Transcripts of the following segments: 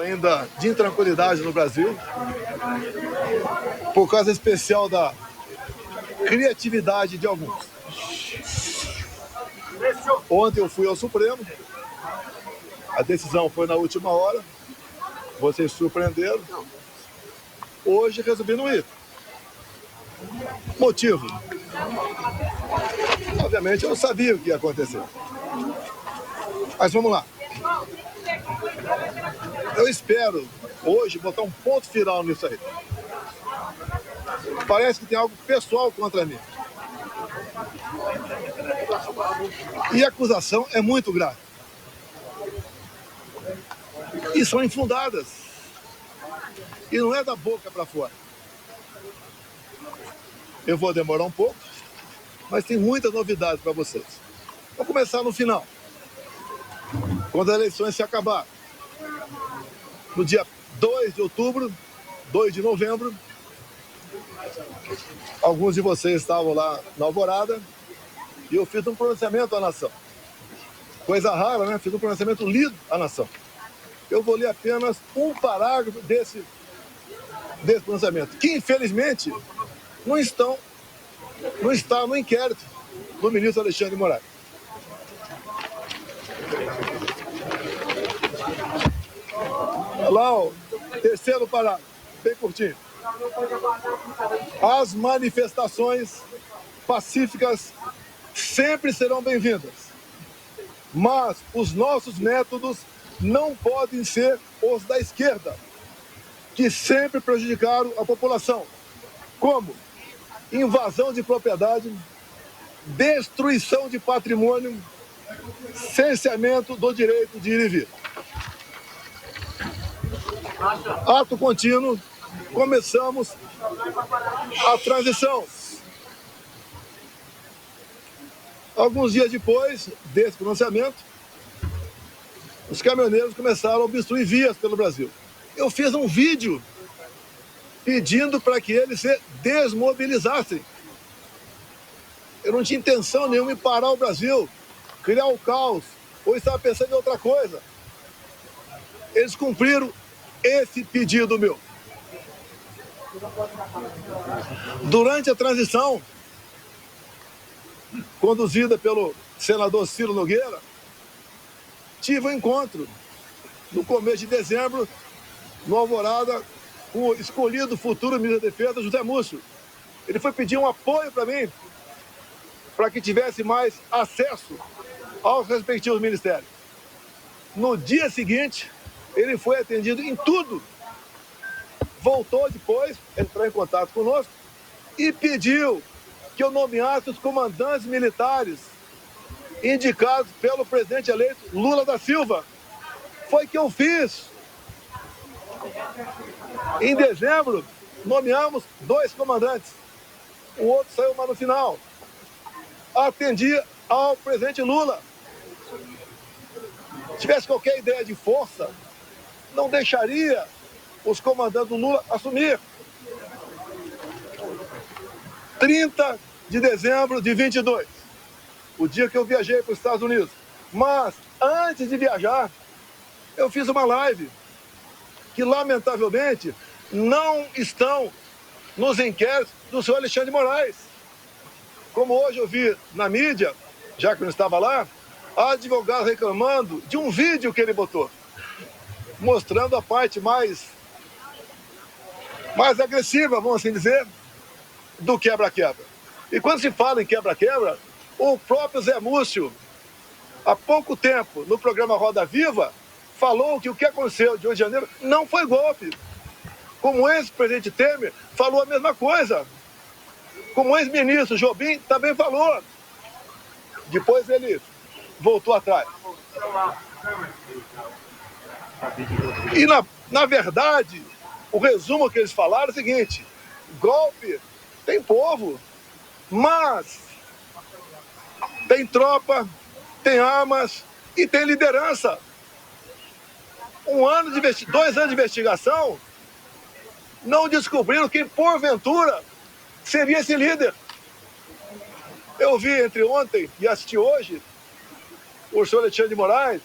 ainda de intranquilidade no Brasil, por causa especial da criatividade de alguns. Ontem eu fui ao Supremo, a decisão foi na última hora, vocês surpreenderam. Hoje resolvi não ir. Motivo? Obviamente eu não sabia o que ia acontecer. Mas vamos lá. Eu espero hoje botar um ponto final nisso aí. Parece que tem algo pessoal contra mim. E a acusação é muito grave. E são infundadas. E não é da boca para fora. Eu vou demorar um pouco, mas tem muita novidade para vocês. Vou começar no final. Quando as eleições se acabar. No dia 2 de outubro, 2 de novembro, alguns de vocês estavam lá na Alvorada e eu fiz um pronunciamento à nação. Coisa rara, né? Fiz um pronunciamento lido à nação. Eu vou ler apenas um parágrafo desse pronunciamento, que infelizmente não está no inquérito do ministro Alexandre de Moraes. Lá, o terceiro parágrafo, bem curtinho. As manifestações pacíficas sempre serão bem-vindas, mas os nossos métodos não podem ser os da esquerda, que sempre prejudicaram a população, como invasão de propriedade, destruição de patrimônio, cerceamento do direito de ir e vir. Ato contínuo, começamos a transição. Alguns dias depois desse pronunciamento, os caminhoneiros começaram a obstruir vias pelo Brasil. Eu fiz um vídeo pedindo para que eles se desmobilizassem. Eu não tinha intenção nenhuma em parar o Brasil, criar o caos, ou estava pensando em outra coisa. Eles cumpriram esse pedido meu. Durante a transição, conduzida pelo senador Ciro Nogueira, tive um encontro no começo de dezembro, no Alvorada, com o escolhido futuro ministro da Defesa, José Múcio. Ele foi pedir um apoio para mim, para que tivesse mais acesso aos respectivos ministérios. No dia seguinte, ele foi atendido em tudo. Voltou depois, entrou em contato conosco e pediu que eu nomeasse os comandantes militares indicados pelo presidente eleito Lula da Silva. Foi que eu fiz. Em dezembro, nomeamos 2 comandantes. O outro saiu mais no final. Atendi ao presidente Lula. Se tivesse qualquer ideia de força, não deixaria os comandantes do Lula assumir. 30 de dezembro de 22, o dia que eu viajei para os Estados Unidos. Mas, antes de viajar, eu fiz uma live que, lamentavelmente, não estão nos inquéritos do senhor Alexandre de Moraes. Como hoje eu vi na mídia, já que eu não estava lá, advogados reclamando de um vídeo que ele botou, mostrando a parte mais agressiva, vamos assim dizer, do quebra-quebra. E quando se fala em quebra-quebra, o próprio Zé Múcio, há pouco tempo, no programa Roda Viva, falou que o que aconteceu de 8 de janeiro não foi golpe. Como o ex-presidente Temer falou a mesma coisa. Como o ex-ministro Jobim também falou. Depois ele voltou atrás. E, na verdade, o resumo que eles falaram é o seguinte: golpe tem povo, mas tem tropa, tem armas e tem liderança. 2 anos de investigação não descobriram quem, porventura, seria esse líder. Eu vi entre ontem e assisti hoje o senhor Alexandre de Moraes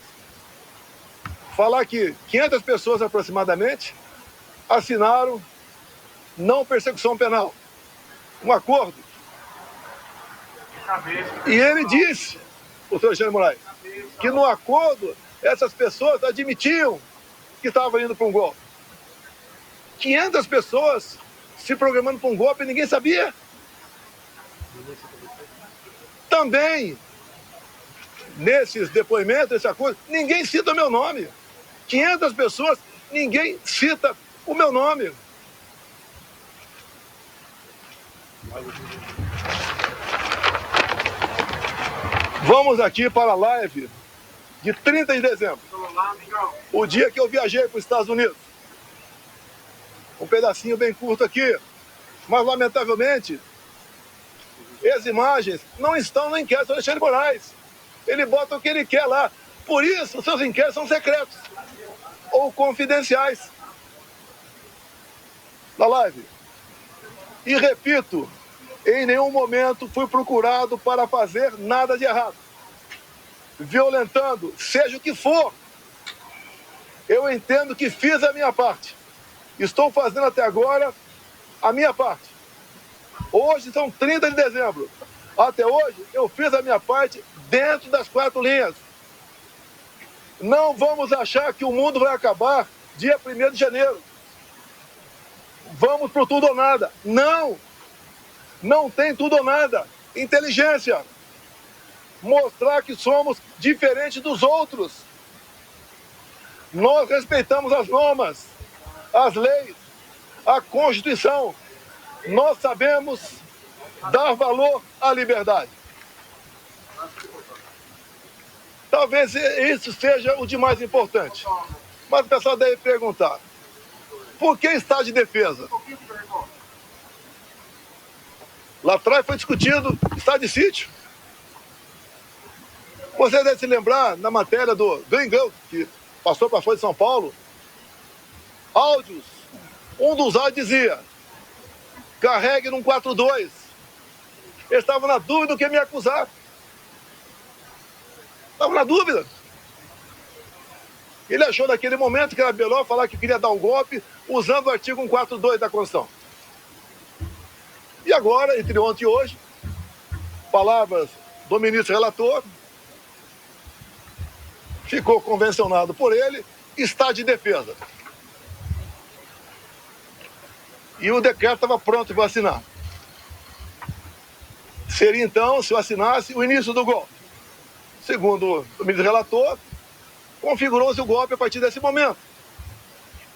falar que 500 pessoas aproximadamente assinaram não persecução penal, um acordo. E ele disse, o senhor Alexandre Moraes, que no acordo essas pessoas admitiam que estavam indo para um golpe. 500 pessoas se programando para um golpe e ninguém sabia. Também, nesses depoimentos, esse acordo, ninguém cita o meu nome. 500 pessoas, ninguém cita o meu nome. Vamos aqui para a live de 30 de dezembro, o dia que eu viajei para os Estados Unidos. Um pedacinho bem curto aqui, mas lamentavelmente as imagens não estão no inquérito do Alexandre Moraes. Ele bota o que ele quer lá. Por isso, seus inquéritos são secretos ou confidenciais. Na live. E repito, em nenhum momento fui procurado para fazer nada de errado. Violentando, seja o que for, eu entendo que fiz a minha parte. Estou fazendo até agora a minha parte. Hoje são 30 de dezembro. Até hoje eu fiz a minha parte dentro das 4 linhas. Não vamos achar que o mundo vai acabar dia 1º de janeiro. Vamos pro tudo ou nada. Não! Não tem tudo ou nada. Inteligência. Mostrar que somos diferentes dos outros. Nós respeitamos as normas, as leis, a Constituição. Nós sabemos dar valor à liberdade. Talvez isso seja o de mais importante. Mas o pessoal deve perguntar, por que estado de defesa? Lá atrás foi discutido estado de sítio. Você deve se lembrar, na matéria do Gringão, que passou para a Folha de São Paulo, áudios. Um dos áudios dizia, carregue num 42. Eles estavam na dúvida do que me acusar. Estavam na dúvida. Ele achou naquele momento que era melhor falar que queria dar um golpe usando o artigo 142 da Constituição. E agora, entre ontem e hoje, palavras do ministro relator, ficou convencionado por ele, estado de defesa. E o decreto estava pronto para assinar. Seria então, se eu assinasse, o início do golpe. Segundo o ministro relator, configurou-se o golpe a partir desse momento.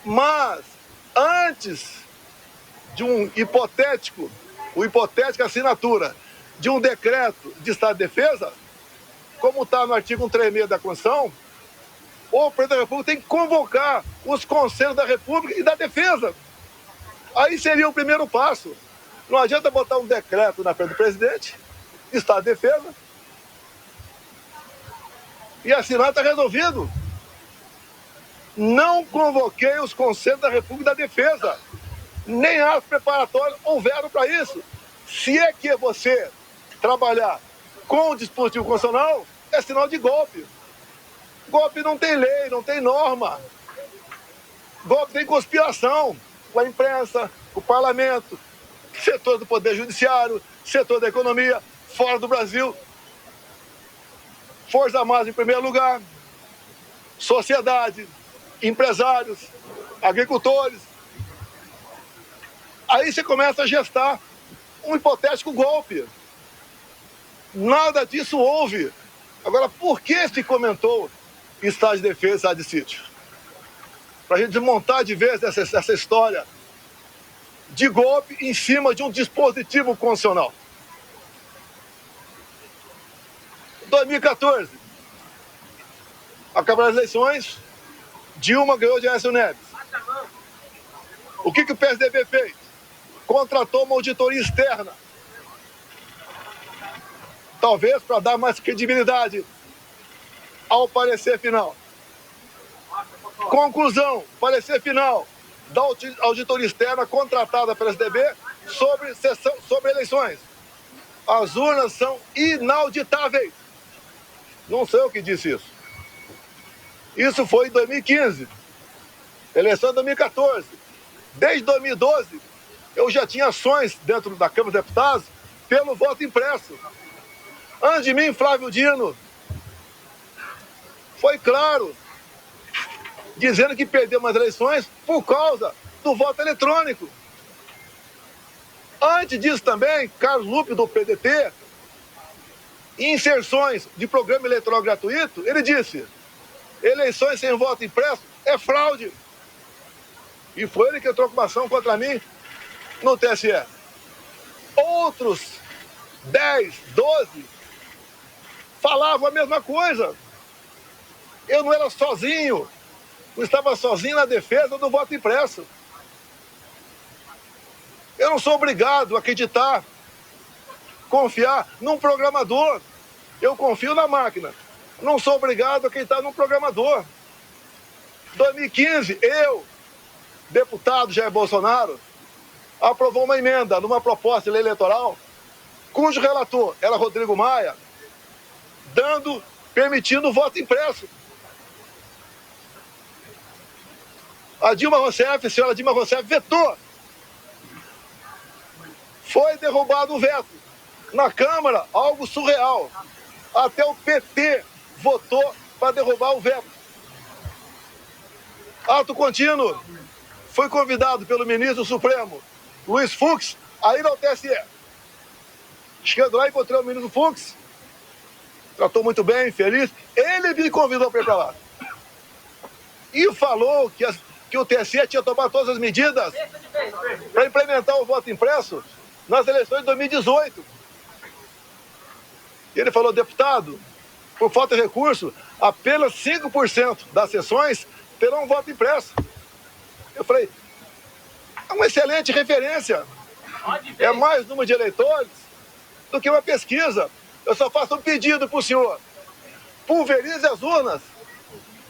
Mas, antes de hipotética assinatura de um decreto de estado de defesa, como está no artigo 136 da Constituição, o presidente da República tem que convocar os conselhos da República e da Defesa. Aí seria o primeiro passo. Não adianta botar um decreto na frente do presidente, estado de defesa, e assinar, está resolvido. Não convoquei os conselhos da República e da Defesa. Nem atos preparatórios houveram para isso. Se é que você trabalhar com o dispositivo constitucional, é sinal de golpe. Golpe não tem lei, não tem norma. Golpe tem conspiração com a imprensa, com o parlamento, setor do poder judiciário, setor da economia, fora do Brasil. Forças Armadas em primeiro lugar, sociedade, empresários, agricultores. Aí você começa a gestar um hipotético golpe. Nada disso houve. Agora, por que se comentou estado de defesa e estado de sítio? Para a gente desmontar de vez essa história de golpe em cima de um dispositivo constitucional. 2014, acabaram as eleições, Dilma ganhou de Aécio Neves. O que o PSDB fez? Contratou uma auditoria externa. Talvez para dar mais credibilidade ao parecer final. Conclusão, parecer final da auditoria externa contratada pela PSDB sobre eleições. As urnas são inauditáveis. Não sei eu que disse isso. Isso foi em 2015. Eleição de 2014. Desde 2012, eu já tinha ações dentro da Câmara dos Deputados pelo voto impresso. Antes de mim, Flávio Dino foi claro, dizendo que perdeu umas eleições por causa do voto eletrônico. Antes disso também, Carlos Lupe, do PDT, em inserções de programa eleitoral gratuito, ele disse: eleições sem voto impresso é fraude. E foi ele que entrou com uma ação contra mim no TSE. Outros 10, 12 falavam a mesma coisa. Eu não era sozinho, não estava sozinho na defesa do voto impresso. Eu não sou obrigado a acreditar, confiar num programador. Eu confio na máquina. Não sou obrigado a acreditar num programador. 2015, eu, deputado Jair Bolsonaro, aprovou uma emenda numa proposta de lei eleitoral, cujo relator era Rodrigo Maia, permitindo o voto impresso. A senhora Dilma Rousseff vetou. Foi derrubado o veto. Na Câmara, algo surreal. Até o PT votou para derrubar o veto. Ato contínuo. Fui convidado pelo ministro Supremo, Luiz Fux, a ir ao TSE. Chegando lá, encontrei o ministro Fux. Tratou muito bem, feliz. Ele me convidou para ir para lá. E falou que o TSE tinha tomado todas as medidas para implementar o voto impresso nas eleições de 2018. Ele falou: deputado, por falta de recurso, apenas 5% das sessões terão voto impresso. Eu falei: é uma excelente referência. É mais número de eleitores do que uma pesquisa. Eu só faço um pedido para o senhor: pulverize as urnas.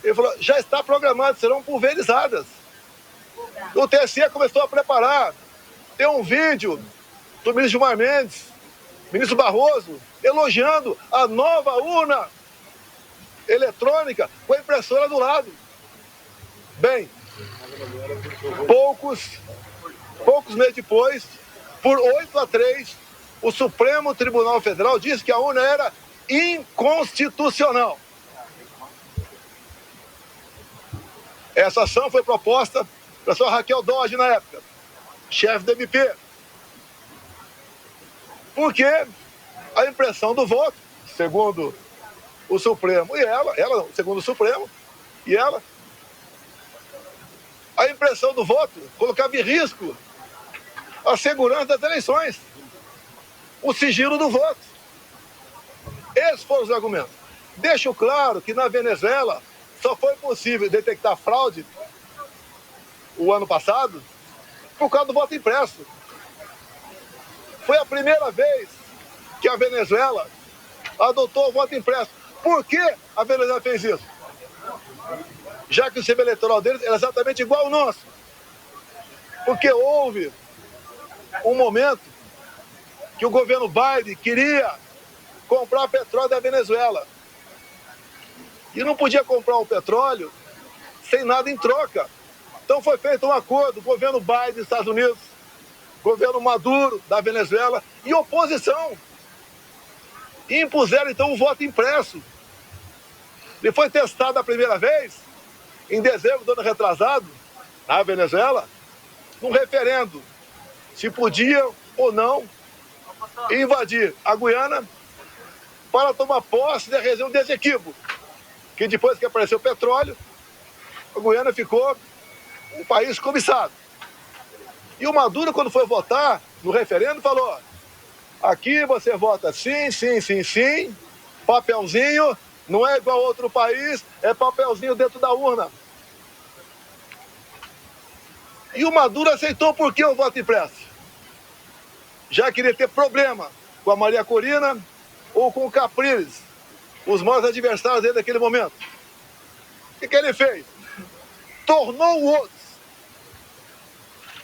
Ele falou: já está programado, serão pulverizadas. O TSE começou a preparar. Tem um vídeo do ministro Gilmar Mendes, ministro Barroso, elogiando a nova urna eletrônica com a impressora do lado. Bem, poucos meses depois, por 8-3, o Supremo Tribunal Federal disse que a urna era inconstitucional. Essa ação foi proposta pela senhora Raquel Dodge, na época, chefe do MP. Porque a impressão do voto, segundo o Supremo, segundo o Supremo, a impressão do voto colocava em risco a segurança das eleições, o sigilo do voto. Esses foram os argumentos. Deixo claro que na Venezuela só foi possível detectar fraude o ano passado por causa do voto impresso. Foi a primeira vez que a Venezuela adotou o voto impresso. Por que a Venezuela fez isso? Já que o sistema eleitoral deles era exatamente igual ao nosso. Porque houve um momento que o governo Biden queria comprar petróleo da Venezuela. E não podia comprar o petróleo sem nada em troca. Então foi feito um acordo, governo Biden dos Estados Unidos, governo Maduro da Venezuela e oposição. E impuseram então o voto impresso. Ele foi testado a primeira vez em dezembro do ano retrasado, na Venezuela, num referendo, se podia ou não invadir a Guiana para tomar posse da região de Essequibo, que depois que apareceu o petróleo, a Guiana ficou um país cobiçado. E o Maduro, quando foi votar no referendo, falou: aqui você vota sim, sim, sim, sim, papelzinho, não é igual a outro país, é papelzinho dentro da urna. E o Maduro aceitou por que o voto impresso? Já queria ter problema com a Maria Corina ou com o Capriles, os maiores adversários dele naquele momento. O que ele fez? Tornou outros,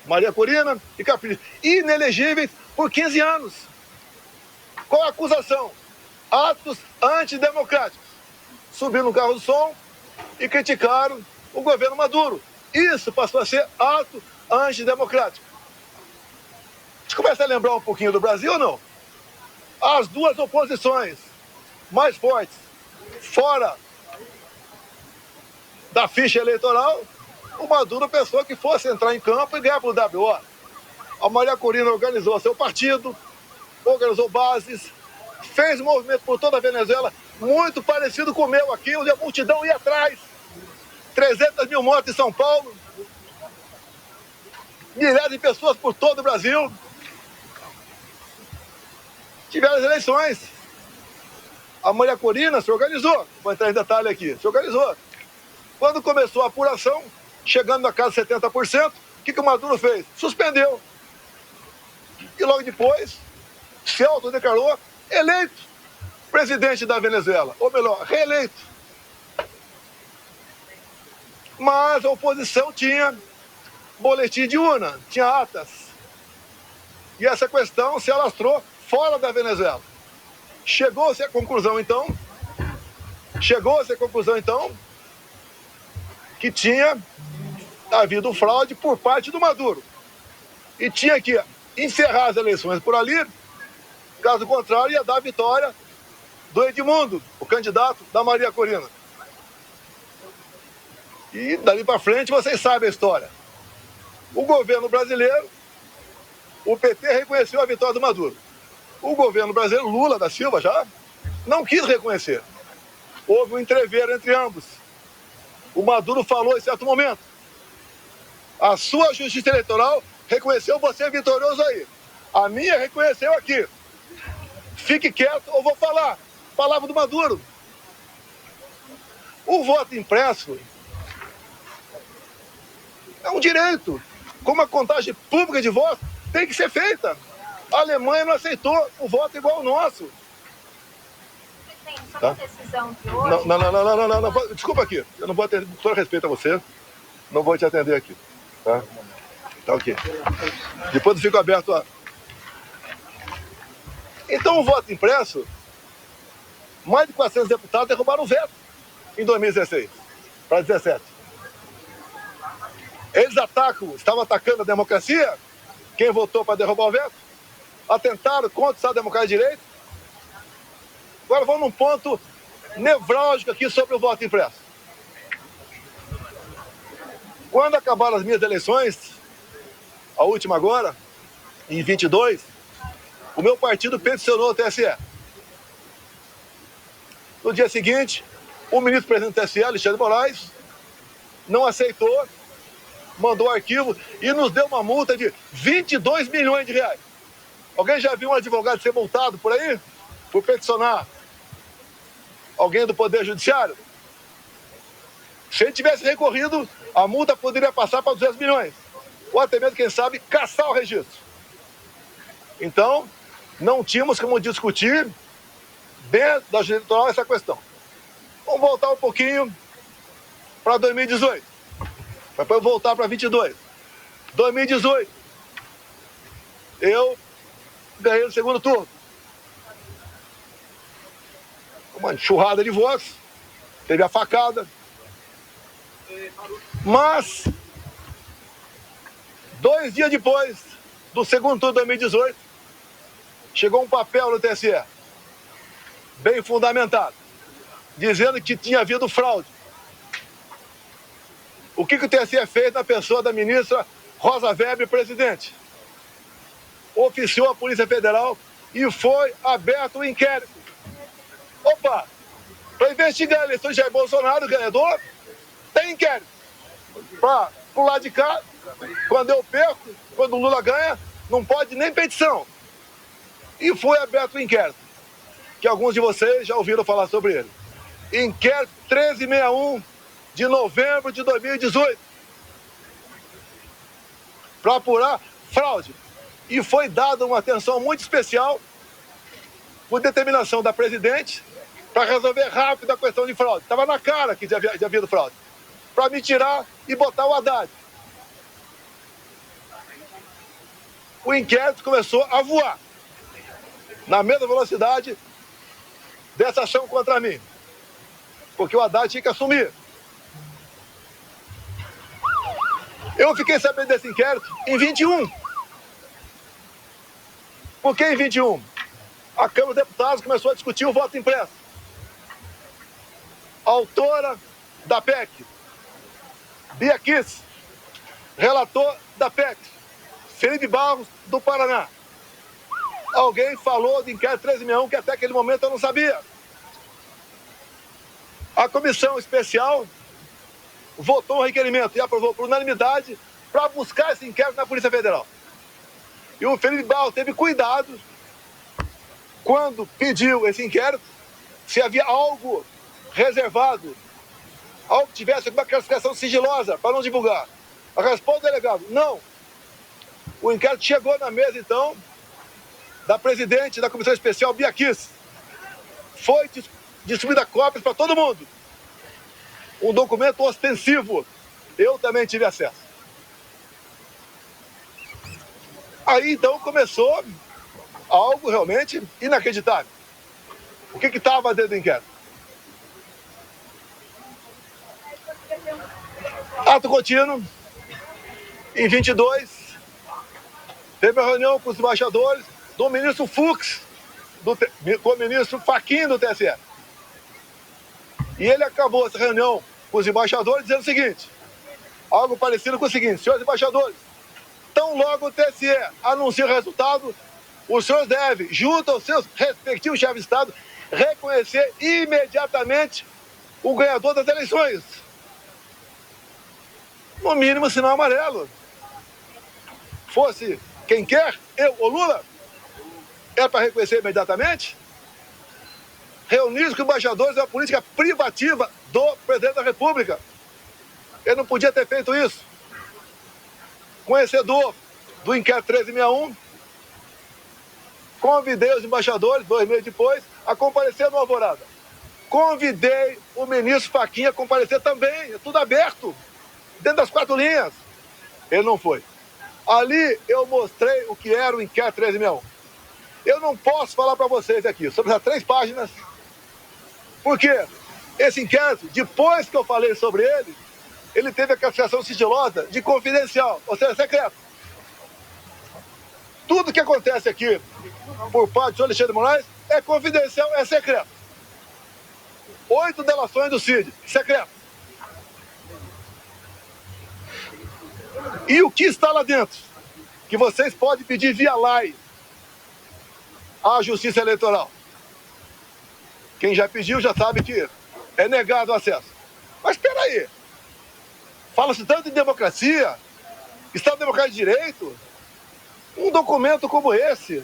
Maria Corina e Capriles, inelegíveis por 15 anos. Qual a acusação? Atos antidemocráticos. Subiu no carro do som, e criticaram o governo Maduro. Isso passou a ser ato antidemocrático. A gente começa a lembrar um pouquinho do Brasil ou não? As duas oposições mais fortes, fora da ficha eleitoral, o Maduro pensou que fosse entrar em campo e ganhar para o WO. A Maria Corina organizou seu partido, organizou bases, fez movimento por toda a Venezuela, muito parecido com o meu aqui, onde a multidão ia atrás. 300 mil mortes em São Paulo, milhares de pessoas por todo o Brasil. Tiveram as eleições. A Maria Corina se organizou, vou entrar em detalhe aqui, se organizou. Quando começou a apuração, chegando na casa de 70%, o que o Maduro fez? Suspendeu. E logo depois, se autodeclarou eleito presidente da Venezuela, ou melhor, reeleito. Mas a oposição tinha boletim de urna, tinha atas. E essa questão se alastrou fora da Venezuela. Chegou-se à conclusão, então, que tinha havido fraude por parte do Maduro. E tinha que encerrar as eleições por ali, caso contrário, ia dar a vitória do Edmundo, o candidato da Maria Corina. E dali para frente vocês sabem a história. O governo brasileiro, o PT reconheceu a vitória do Maduro. O governo brasileiro, Lula da Silva já, não quis reconhecer. Houve um entreveiro entre ambos. O Maduro falou em certo momento: a sua justiça eleitoral reconheceu você vitorioso aí. A minha reconheceu aqui. Fique quieto ou vou falar. Palavra do Maduro. O voto impresso é um direito. Como a contagem pública de votos tem que ser feita. A Alemanha não aceitou o voto igual ao nosso. Tá? Decisão de hoje. Não. Desculpa aqui. Eu não vou atender. Com todo respeito a você, não vou te atender aqui. Tá? Tá ok. Depois eu fico aberto a... Então o voto impresso, mais de 400 deputados derrubaram o veto em 2016 para 2017. Eles estavam atacando a democracia, quem votou para derrubar o veto, atentaram contra o Estado Democrático de Direito. Agora vamos num ponto nevrálgico aqui sobre o voto impresso. Quando acabaram as minhas eleições, a última agora, em 22, o meu partido peticionou o TSE. No dia seguinte, o ministro-presidente do TSE, Alexandre de Moraes, não aceitou, mandou arquivo e nos deu uma multa de 22 milhões de reais. Alguém já viu um advogado ser multado por aí? Por peticionar alguém do Poder Judiciário? Se ele tivesse recorrido, a multa poderia passar para 200 milhões. Ou até mesmo, quem sabe, caçar o registro. Então, não tínhamos como discutir dentro da justiça eleitoral essa questão. Vamos voltar um pouquinho para 2018. Depois voltar para 22. 2018. Eu ganhei no segundo turno. Uma enxurrada de votos. Teve a facada. Mas, 2 dias depois do segundo turno de 2018, chegou um papel no TSE, bem fundamentado, dizendo que tinha havido fraude. O que o TSE fez na pessoa da ministra Rosa Weber, presidente? Oficiou a Polícia Federal e foi aberto um inquérito. Opa! Para investigar a eleição de Jair Bolsonaro, ganhador, tem inquérito. Para o lado de cá, quando eu perco, quando o Lula ganha, não pode nem petição. E foi aberto o inquérito, que alguns de vocês já ouviram falar sobre ele. Inquérito 1361 de novembro de 2018. Para apurar fraude. E foi dada uma atenção muito especial por determinação da presidente para resolver rápido a questão de fraude. Estava na cara que havia havido fraude. Para me tirar e botar o Haddad. O inquérito começou a voar na mesma velocidade dessa ação contra mim. Porque o Haddad tinha que assumir. Eu fiquei sabendo desse inquérito em 21. Por que em 21? A Câmara dos Deputados começou a discutir o voto impresso. A autora da PEC, Bia Kicis, relator da PEC, Felipe Barros, do Paraná. Alguém falou do inquérito 1361 que até aquele momento eu não sabia. A comissão especial votou um requerimento e aprovou por unanimidade para buscar esse inquérito na Polícia Federal. E o Felipe Barros teve cuidado, quando pediu esse inquérito, se havia algo reservado, algo que tivesse uma classificação sigilosa para não divulgar. A resposta do delegado, não. O inquérito chegou na mesa, então, da presidente da Comissão Especial, Bia Kicis. Foi distribuída cópias para todo mundo. Um documento ostensivo. Eu também tive acesso. Aí, então, começou algo realmente inacreditável. O que estava dentro do inquérito? Ato contínuo, em 22, teve uma reunião com os embaixadores do ministro Fux, com o ministro Fachin do TSE. E ele acabou essa reunião com os embaixadores dizendo o seguinte, algo parecido com o seguinte, senhores embaixadores, tão logo o TSE anuncia o resultado, os senhores devem, junto aos seus respectivos chefes de Estado, reconhecer imediatamente o ganhador das eleições. No mínimo, sinal amarelo. Fosse quem quer, eu ou Lula, é para reconhecer imediatamente? Reunir-se com embaixadores é uma política privativa do presidente da República. Ele não podia ter feito isso. Conhecedor do inquérito 1361, convidei os embaixadores, 2 meses depois, a comparecer no Alvorada. Convidei o ministro Fachin a comparecer também, é tudo aberto, dentro das 4 linhas. Ele não foi. Ali eu mostrei o que era o inquérito 1361. Eu não posso falar para vocês aqui sobre essas 3 páginas, porque esse inquérito, depois que eu falei sobre ele, ele teve a classificação sigilosa de confidencial, ou seja, secreto. Tudo que acontece aqui, por parte do senhor Alexandre de Moraes, é confidencial, é secreto. 8 delações do CID, secreto. E o que está lá dentro? Que vocês podem pedir via live à Justiça Eleitoral. Quem já pediu já sabe que é negado o acesso. Mas espera aí. Fala-se tanto em democracia, Estado Democrático de Direito, um documento como esse,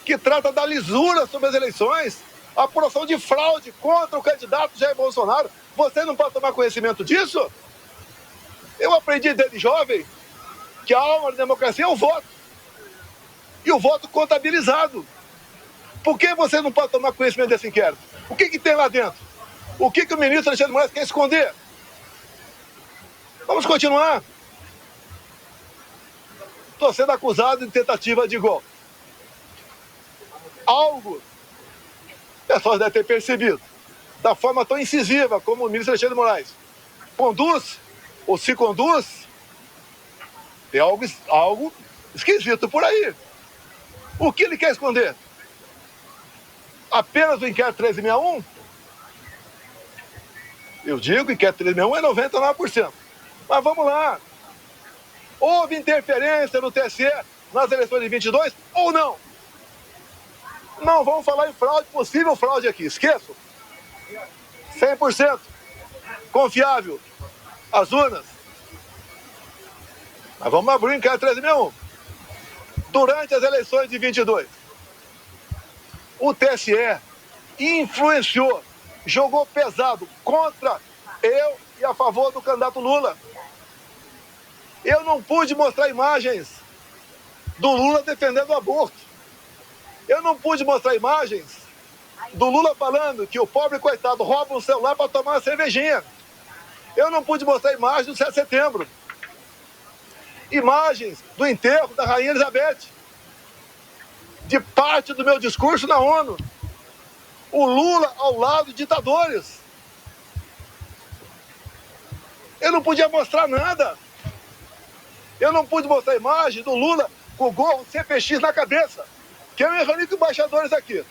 que trata da lisura sobre as eleições, a apuração de fraude contra o candidato Jair Bolsonaro, você não pode tomar conhecimento disso? Eu aprendi desde jovem que a alma da democracia é o voto. E o voto contabilizado. Por que você não pode tomar conhecimento desse inquérito? O que tem lá dentro? O que o ministro Alexandre de Moraes quer esconder? Vamos continuar. Estou sendo acusado de tentativa de golpe. Algo, pessoas devem ter percebido, da forma tão incisiva como o ministro Alexandre de Moraes conduz, ou se conduz, tem algo esquisito por aí. O que ele quer esconder? Apenas o inquérito 1361? Eu digo que o inquérito 1361 é 99%. Mas vamos lá. Houve interferência no TSE nas eleições de 22 ou não? Não vamos falar em fraude, possível fraude aqui. Esqueço. 100% confiável. As urnas. Mas vamos abrir o inquérito 1361. Durante as eleições de 22, o TSE influenciou, jogou pesado contra eu e a favor do candidato Lula. Eu não pude mostrar imagens do Lula defendendo o aborto. Eu não pude mostrar imagens do Lula falando que o pobre coitado rouba um celular para tomar uma cervejinha. Eu não pude mostrar imagens do 7 de setembro. Imagens do enterro da Rainha Elizabeth. De parte do meu discurso na ONU. O Lula ao lado de ditadores. Eu não podia mostrar nada. Eu não pude mostrar a imagem do Lula com o gorro CPX na cabeça, que eu me reuni com embaixadores aqui.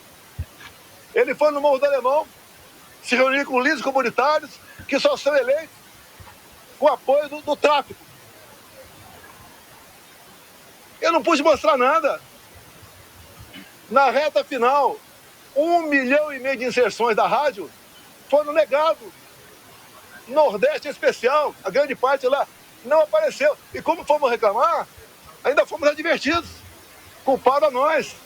Ele foi no Morro do Alemão, se reuniu com líderes comunitários que só são eleitos com apoio do tráfico. Eu não pude mostrar nada. Na reta final, 1,5 milhão de inserções da rádio foram negados. Nordeste especial, a grande parte lá não apareceu. E como fomos reclamar, ainda fomos advertidos. Culpado a nós.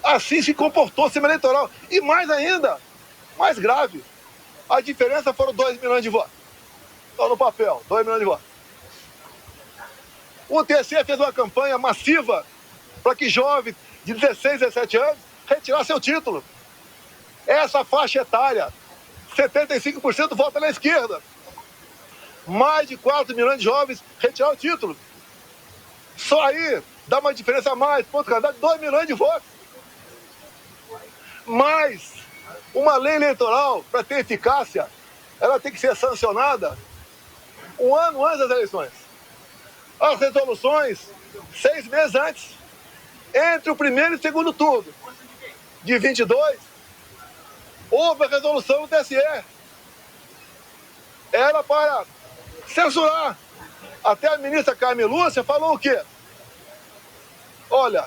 Assim se comportou o sistema eleitoral. E mais ainda, mais grave, a diferença foram 2 milhões de votos. Estão no papel, 2 milhões de votos. O TSE fez uma campanha massiva para que jovens de 16, 17 anos retirassem seu título. Essa faixa etária, 75% vota na esquerda. Mais de 4 milhões de jovens retiraram o título. Só aí dá uma diferença a mais, ponto candidato, 2 milhões de votos. Mas uma lei eleitoral, para ter eficácia, ela tem que ser sancionada um ano antes das eleições. As resoluções, 6 meses antes, entre o primeiro e o segundo turno de 22, houve a resolução do TSE. Era para censurar. Até a ministra Carmen Lúcia falou o quê? Olha,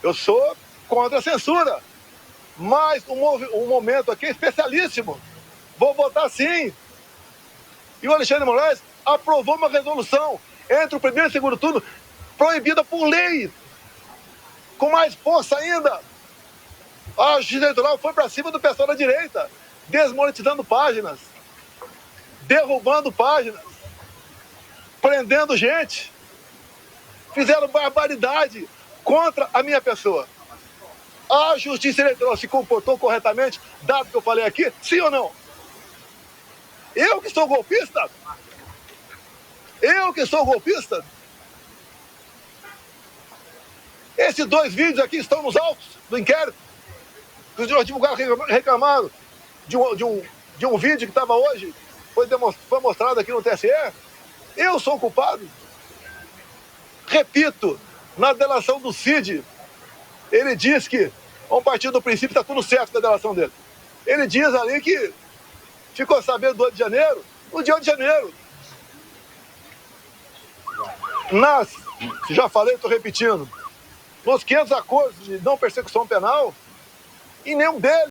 eu sou contra a censura, mas um momento aqui é especialíssimo. Vou votar sim. E o Alexandre de Moraes aprovou uma resolução entre o primeiro e o segundo turno, proibida por lei, com mais força ainda. A Justiça Eleitoral foi para cima do pessoal da direita, desmonetizando páginas, derrubando páginas, prendendo gente. Fizeram barbaridade contra a minha pessoa. A Justiça Eleitoral se comportou corretamente, dado que eu falei aqui? Sim ou não? Eu que sou golpista? Eu que sou golpista? Esses 2 vídeos aqui estão nos autos do inquérito. Os advogados reclamaram de um vídeo que estava hoje, foi mostrado aqui no TSE. Eu sou o culpado. Repito, na delação do Cid, ele diz que, vamos partir do princípio, está tudo certo com a delação dele. Ele diz ali que ficou sabendo do 8 de janeiro, no dia 8 de janeiro. Já falei, estou repetindo, nos 500 acordos de não persecução penal, em nenhum deles